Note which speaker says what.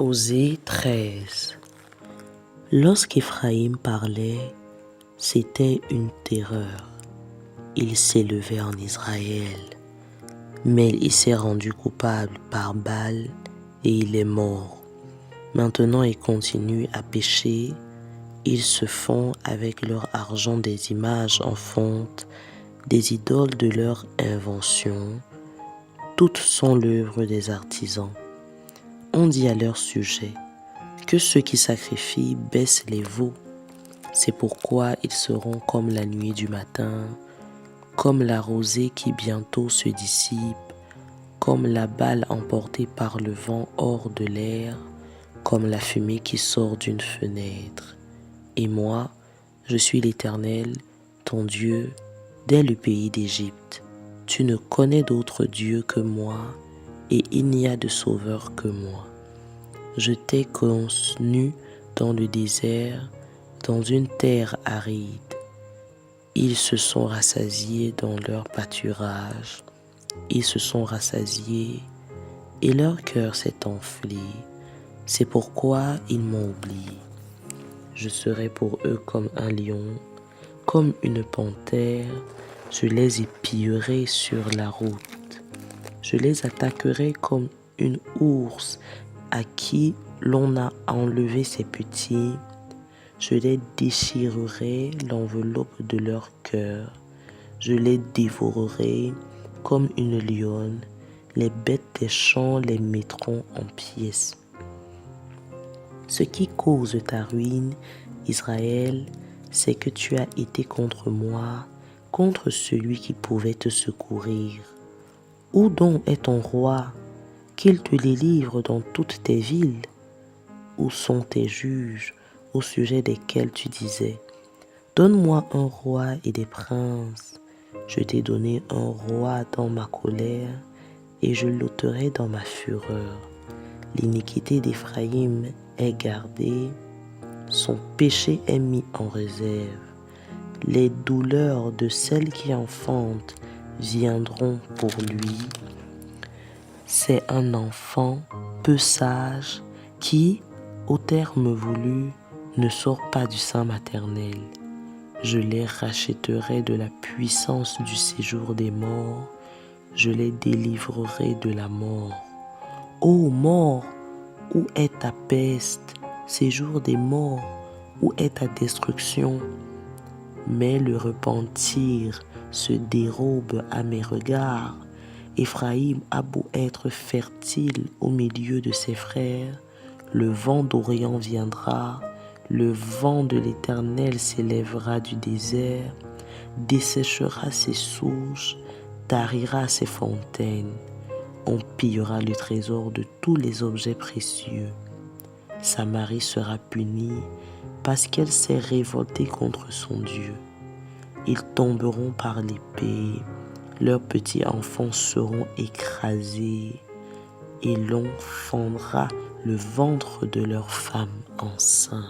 Speaker 1: Osée 13. Lorsqu'Éphraïm parlait, c'était une terreur. Il s'élevait en Israël, mais il s'est rendu coupable par Baal et il est mort. Maintenant ils continuent à pécher, ils se font avec leur argent des images en fonte, des idoles de leur invention. Toutes sont l'œuvre des artisans. On dit à leur sujet que ceux qui sacrifient baissent les veaux. C'est pourquoi ils seront comme la nuée du matin, comme la rosée qui bientôt se dissipe, comme la balle emportée par le vent hors de l'air, comme la fumée qui sort d'une fenêtre. Et moi, je suis l'Éternel, ton Dieu, dès le pays d'Égypte. Tu ne connais d'autre Dieu que moi, et il n'y a de sauveur que moi. Je t'ai connu dans le désert, dans une terre aride. Ils se sont rassasiés dans leur pâturage. Ils se sont rassasiés et leur cœur s'est enflé. C'est pourquoi ils m'ont oublié. Je serai pour eux comme un lion, comme une panthère. Je les épillerai sur la route. Je les attaquerai comme une ours à qui l'on a enlevé ses petits. Je les déchirerai l'enveloppe de leur cœur. Je les dévorerai comme une lionne. Les bêtes des champs les mettront en pièces. Ce qui cause ta ruine, Israël, c'est que tu as été contre moi, contre celui qui pouvait te secourir. Où donc est ton roi, qu'il te les livre dans toutes tes villes? Où sont tes juges, au sujet desquels tu disais: donne-moi un roi et des princes. Je t'ai donné un roi dans ma colère, et je l'ôterai dans ma fureur. L'iniquité d'Éphraïm est gardée, son péché est mis en réserve. Les douleurs de celle qui enfante viendront pour lui. C'est un enfant peu sage qui, au terme voulu, ne sort pas du sein maternel. Je les rachèterai de la puissance du séjour des morts. Je les délivrerai de la mort. Ô mort, où est ta peste? Séjour des morts, où est ta destruction? Mais le repentir se dérobe à mes regards. Éphraïm a beau être fertile au milieu de ses frères, le vent d'Orient viendra, le vent de l'Éternel s'élèvera du désert, desséchera ses sources, tarira ses fontaines. On pillera le trésor de tous les objets précieux. Samarie sera punie parce qu'elle s'est révoltée contre son Dieu. Ils tomberont par l'épée, leurs petits enfants seront écrasés, et l'on fendra le ventre de leurs femmes enceintes.